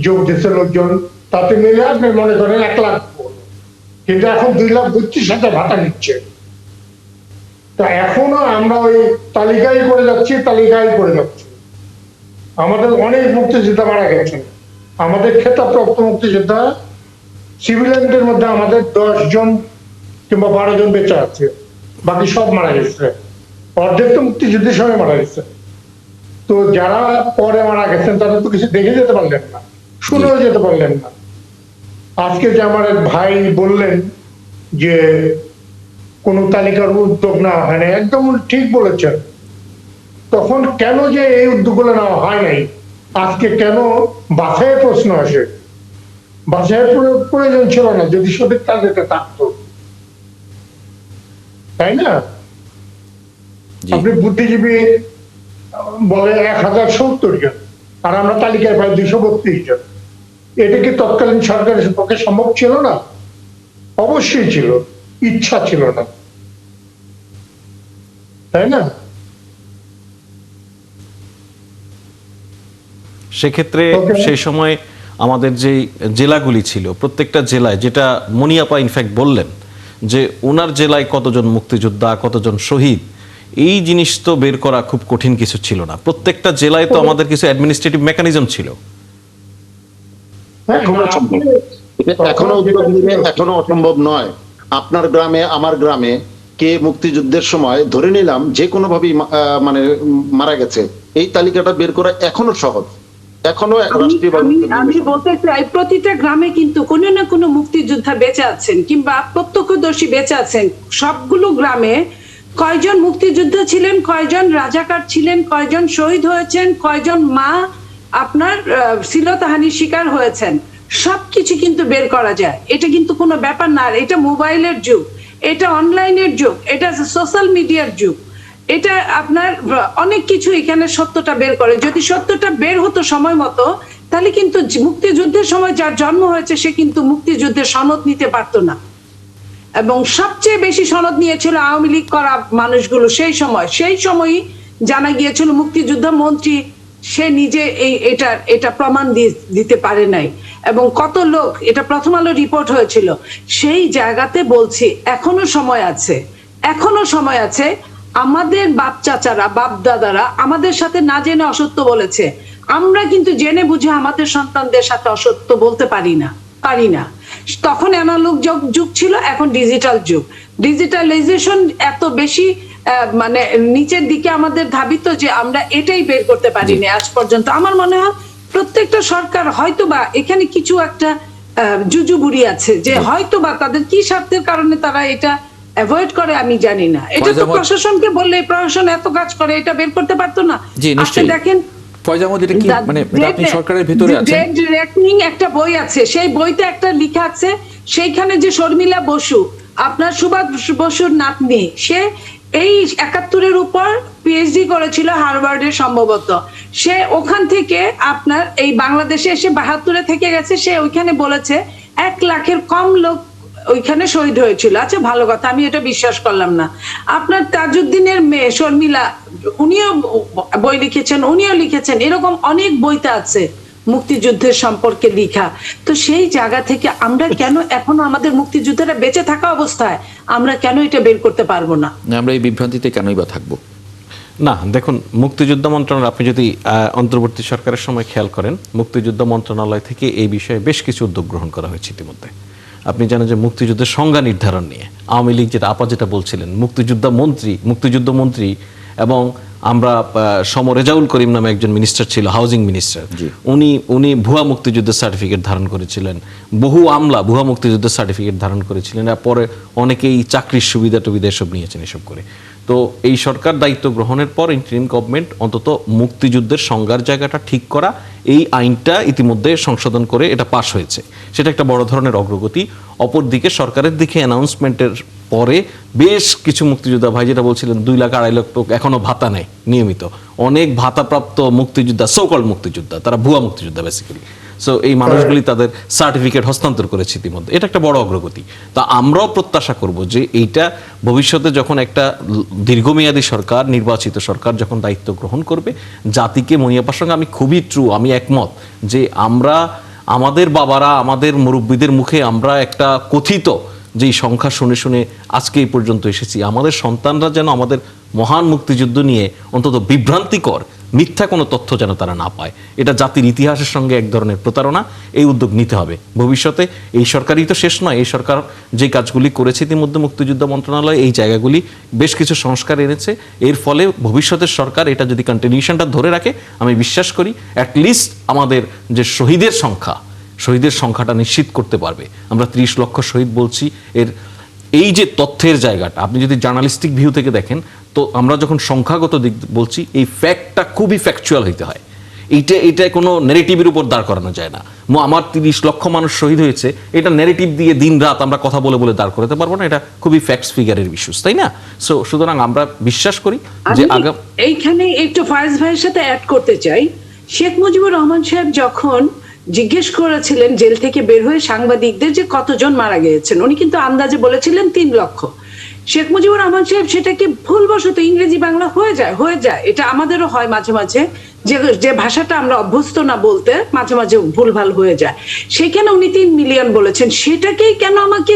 যোগ দিচ্ছে লোকজন, তাতে মিলে আপনি মনে করেন 1 লাখ, কিন্তু এখন 2,32,000 ভাতা নিচ্ছে। তা এখনো আমরা ওই তালিকায় করে যাচ্ছি। আমাদের অনেক মুক্তিযোদ্ধা মারা গেছেন। আমাদের খেতাবপ্রাপ্ত মুক্তিযোদ্ধা সিভিলিয়ানদের মধ্যে আমাদের 10 জন কিংবা 12 জন বেঁচে আছে, বাকি সব মারা গেছে। অর্ধেক তো মুক্তিযুদ্ধের সময় মারা গেছে। তো যারা পরে মারা গেছেন তারা তো কিছু দেখে যেতে পারলেন না, শুনেও যেতে পারলেন না। আজকে যে আমার এক ভাই বললেন যে কোন তালিকার উদ্যোগ নেওয়া হয় না, একদম ঠিক বলেছেন। তখন কেন যে এই উদ্যোগগুলো নেওয়া হয় নাই, আজকে কেন বাছাইয়ের প্রশ্ন আসে? বাছাইয়ের প্রয়োজন ছিল না যদি সঠিক তালিকা থাকতো, তাই না? আপনি বুদ্ধিজীবী বলে 1070 জন, আর আমরা তালিকায় পাই 232 জন। এটা কি তৎকালীন সরকারের পক্ষে সম্ভব ছিল না? অবশ্যই ছিল, ইচ্ছা ছিল না, তাই না? সেক্ষেত্রে সেই সময় আমাদের যে জেলাগুলি ছিল, প্রত্যেকটা জেলায়, যেটা মনিয়াপা ইনফ্যাক্ট বললেন যে ওনার জেলায় কতজন মুক্তিযোদ্ধা, কতজন শহীদ, এই জিনিস তো বের করা খুব কঠিন কিছু ছিল না। প্রত্যেকটা জেলায় তো আমাদের কিছু অ্যাডমিনিস্ট্রেটিভ মেকানিজম ছিল। এখনো উদ্যোগ নিলে এখনো অসম্ভব নয়। আপনার গ্রামে আমার গ্রামে কে মুক্তিযুদ্ধের সময় ধরে নিলাম যে কোনো ভাবেই মানে মারা গেছে, এই তালিকাটা বের করা এখনো সহজ। এখনো আমি বলতে চাই প্রতিটা গ্রামে কিন্তু কোনো না কোনো মুক্তিযোদ্ধা বেঁচে আছেন কিংবা প্রত্যক্ষদর্শী বেঁচে আছেন। সবগুলো গ্রামে কয়জন মুক্তিযোদ্ধা ছিলেন, কয়জন রাজাকার ছিলেন, কয়জন শহীদ হয়েছেন, কয়জন মা আপনার শ্লীলতাহানির শিকার হয়েছেন, সবকিছু কিন্তু বের করা যায়। এটা কিন্তু কোনো ব্যাপার না। এটা মোবাইলের যুগ, এটা অনলাইনের যুগ, এটা সোশ্যাল মিডিয়ার যুগ। এটা আপনার অনেক কিছু এখানে সত্যটা বের করে। যদি সত্যটা বের হতো সময় মতো, তাহলে কিন্তু মুক্তিযুদ্ধের সময় যার জন্ম হয়েছে সে কিন্তু মুক্তিযুদ্ধের সনদ নিতে পারতো না। এবং সবচেয়ে বেশি সনদ নিয়েছিল আওয়ামী লীগ করা মানুষগুলো সেই সময়ই জানা গিয়েছিল মুক্তিযোদ্ধা মন্ত্রী সে নিজে এটা প্রমাণ দিতে পারে নাই। এবং কত লোক, এটা প্রথম আলো রিপোর্ট হয়েছিল। সেই জায়গাতে বলছি এখনো সময় আছে। আমাদের বাপ চাচারা, বাপ দাদারা আমাদের সাথে না জেনে অসত্য বলেছে। আমরা কিন্তু জেনে বুঝে আমাদের সন্তানদের সাথে অসত্য বলতে পারি না। তখন অ্যানালগ যুগ ছিল, এখন ডিজিটাল যুগ। ডিজিটালাইজেশন এত বেশি মানে নিচের দিকে আমাদের ধাবিত যে আমরা এটাই বের করতে পারিনি আজ পর্যন্ত। আমার মনে হয় প্রত্যেকটা সরকার হয়তোবা এখানে কিছু একটা জুজুবুরি আছে, যে হয়তোবা তাদের কি স্বার্থের কারণে তারা এটা অ্যাভয়েড করে, আমি জানি না। এটা তো প্রশাসনকে বললে প্রশাসন এত কাজ করে, এটা বের করতে পারতো না? আপনি দেখেন ফয়েজ আহমদ, এটা কি মানে আপনি সরকারের ভিতরে আছেন, ডেড রেকনিং একটা বই আছে, সেই বইতে একটা লেখা আছে, সেইখানে যে শর্মিলা বসু, আপনার সুভাষ বসুর নাতনি, সে এই ৭১-এর উপর পিএইচডি করেছিল হার্ভার্ডের সম্ভবত। সে ওখান থেকে আপনার এই বাংলাদেশে এসে ৭২-এ থেকে গেছে। সে ওইখানে বলেছে ১ লাখের কম লোক ওইখানে শহীদ হয়েছিল। আচ্ছা, ভালো কথা, আমি এটা বিশ্বাস করলাম না। আপনার তাজউদ্দিনের মেয়ে শর্মিলা, উনিও বই লিখেছেন, এরকম অনেক বইতে আছে মুক্তিযুদ্ধের সম্পর্কে লেখা। তো সেই জায়গা থেকে আমরা কেন এখনো আমাদের মুক্তিযুদ্ধেরা বেঁচে থাকা অবস্থায় আমরা কেন এটা বের করতে পারবো না? আমরা এই বিভ্রান্তিতে কেনই বা থাকবো? না, দেখুন, মুক্তিযুদ্ধ মন্ত্রণালয়, আপনি যদি অন্তর্বর্তী সরকারের সময় খেয়াল করেন, মুক্তিযুদ্ধ মন্ত্রণালয় থেকে এই বিষয়ে বেশ কিছু উদ্যোগ গ্রহণ করা হয়েছে ইতিমধ্যে। আপনি জানেন যে মুক্তিযুদ্ধের সংজ্ঞা নির্ধারণ নিয়ে আওয়ামী লীগ যেটা বলছিলেন, মুক্তিযুদ্ধ মন্ত্রী এবং আমরা রেজাউল করিম নামে একজন মিনিস্টার ছিল, হাউজিং মিনিস্টার, উনি ভুয়া মুক্তিযুদ্ধের সার্টিফিকেট ধারণ করেছিলেন। বহু আমলা ভুয়া মুক্তিযুদ্ধের সার্টিফিকেট ধারণ করেছিলেন। পরে অনেকেই চাকরির সুবিধা টুবিধা এসব নিয়েছেন এসব করে। তো এই সরকার দায়িত্ব গ্রহণের পর ইন্টারিম গভর্নমেন্ট অন্তত মুক্তিযুদ্ধের সংজ্ঞার জায়গাটা ঠিক করা, এই আইনটা ইতিমধ্যে সংশোধন করে এটা পাশ হয়েছে, সেটা একটা বড় ধরনের অগ্রগতি। অপরদিকে সরকারের দিকে অ্যানাউন্সমেন্টের পরে বেশ কিছু মুক্তিযোদ্ধা ভাই যেটা বলছিলেন 2 লাখ 2.5 লাখ লোক এখনো ভাতা নেয় নিয়মিত, অনেক ভাতাপ্রাপ্ত মুক্তিযোদ্ধা, সোকল মুক্তিযোদ্ধা, তারা ভুয়া মুক্তিযোদ্ধা বেসিক্যালি। সো এই মানুষগুলি তাদের সার্টিফিকেট হস্তান্তর করেছে ইতিমধ্যে, এটা একটা বড় অগ্রগতি। তা আমরাও প্রত্যাশা করব যে এইটা ভবিষ্যতে যখন একটা দীর্ঘমেয়াদী সরকার, নির্বাচিত সরকার যখন দায়িত্ব গ্রহণ করবে, জাতিকে মনিয়াপার সঙ্গে আমি একমত যে আমরা আমাদের বাবারা, আমাদের মুরব্বীদের মুখে আমরা একটা কথিত যেই সংখ্যা শুনে শুনে আজকে এই পর্যন্ত এসেছি, আমাদের সন্তানরা যেন আমাদের মহান মুক্তিযুদ্ধ নিয়ে অন্তত বিভ্রান্তিকর মিথ্যা কোনো তথ্য যেন তারা না পায়। এটা জাতির ইতিহাসের সঙ্গে এক ধরনের প্রতারণা। এই উদ্যোগ নিতে হবে ভবিষ্যতে। এই সরকারই তো শেষ নয়, এই সরকার যে কাজগুলি করেছে ইতিমধ্যে মুক্তিযুদ্ধ মন্ত্রণালয় এই জায়গাগুলি বেশ কিছু সংস্কার এনেছে। এর ফলে ভবিষ্যতের সরকার এটা যদি কন্টিনিউশনটা ধরে রাখে, আমি বিশ্বাস করি অ্যাটলিস্ট আমাদের যে শহীদের সংখ্যাটা নিশ্চিত করতে পারবে। আমরা 30 লক্ষ শহীদ বলছি, এর এই যে তথ্যের জায়গাটা আপনি যদি জার্নালিস্টিক ভিউ থেকে দেখেন, তো আমরা যখন সংখ্যাগত দিক বলছি, এই ফ্যাক্টটা খুবই ফ্যাকচুয়াল হইতে হয়। এটা কোনো নেগেটিভের উপর দাঁড় করানো যায় না। আমার 30 লক্ষ মানুষ শহীদ হয়েছে, এটা নেগেটিভ দিয়ে দিন রাত আমরা কথা বলে বলে দাঁড় করাতে পারবো না। এটা খুবই ফ্যাক্টস ফিগারের ইস্যুস, তাই না? সো সুতরাং আমরা বিশ্বাস করি যে এইখানে একটু ফায়েজ ভাইয়ের সাথে অ্যাড করতে চাই। শেখ মুজিবুর রহমান সাহেব যখন জিজ্ঞেস করেছিলেন জেল থেকে বের হয়ে সাংবাদিকদের যে কতজন মারা গিয়েছেন, উনি কিন্তু আন্দাজে বলেছিলেন 3 লক্ষ। শেখ মুজিবুর রহমান সাহেব সেটাকে ভুলবশত ইংরেজি বাংলা হয়ে যায়, এটা আমাদেরও হয় মাঝে মাঝে, যে ভাষাটা আমরা অভ্যস্ত না বলতে মাঝে মাঝে ভুলভাল হয়ে যায়। সেখানে উনি 3 মিলিয়ন বলেছেন। সেটাকেই কেন আমাকে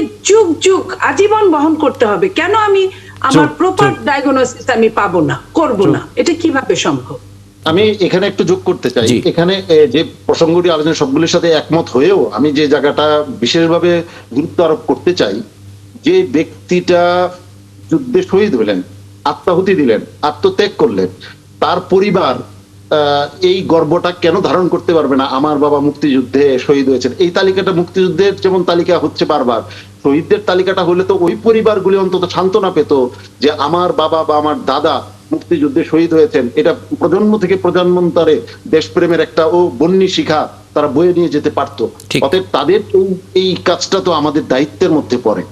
যুগ আজীবন বহন করতে হবে? কেন আমি আমার প্রপার ডায়াগনোসিস আমি পাবো না, করবো না? এটা কিভাবে সম্ভব? আমি এখানে একটু যোগ করতে চাই। এখানে যে প্রসঙ্গটি আলোচনা সবগুলির সাথে একমত হয়েও আমি যে জায়গাটা বিশেষভাবে গুরুত্ব আরোপ করতে চাই, যে ব্যক্তিটা যুদ্ধে শহীদ হলেন, আত্মাহুতি দিলেন, আত্মত্যাগ করলেন, তার পরিবার এই গর্বটা কেন ধারণ করতে পারবে না? আমার বাবা মুক্তিযুদ্ধে শহীদ হয়েছেন। এই তালিকাটা মুক্তিযুদ্ধের যেমন তালিকা হচ্ছে বারবার, শহীদদের তালিকাটা হলে তো ওই পরিবারগুলি অন্তত সান্ত্বনা পেত যে আমার বাবা বা আমার দাদা মুক্তিযুদ্ধে শহীদ হয়েছেন। এটা প্রজন্ম থেকে প্রজন্মান্তরে দেশপ্রেমের একটা বন্যী শিখা তারা বয়ে নিয়ে যেতে পারতো। অতএব তাদের এই কাজটা তো আমাদের দায়িত্বের মধ্যে পড়ে।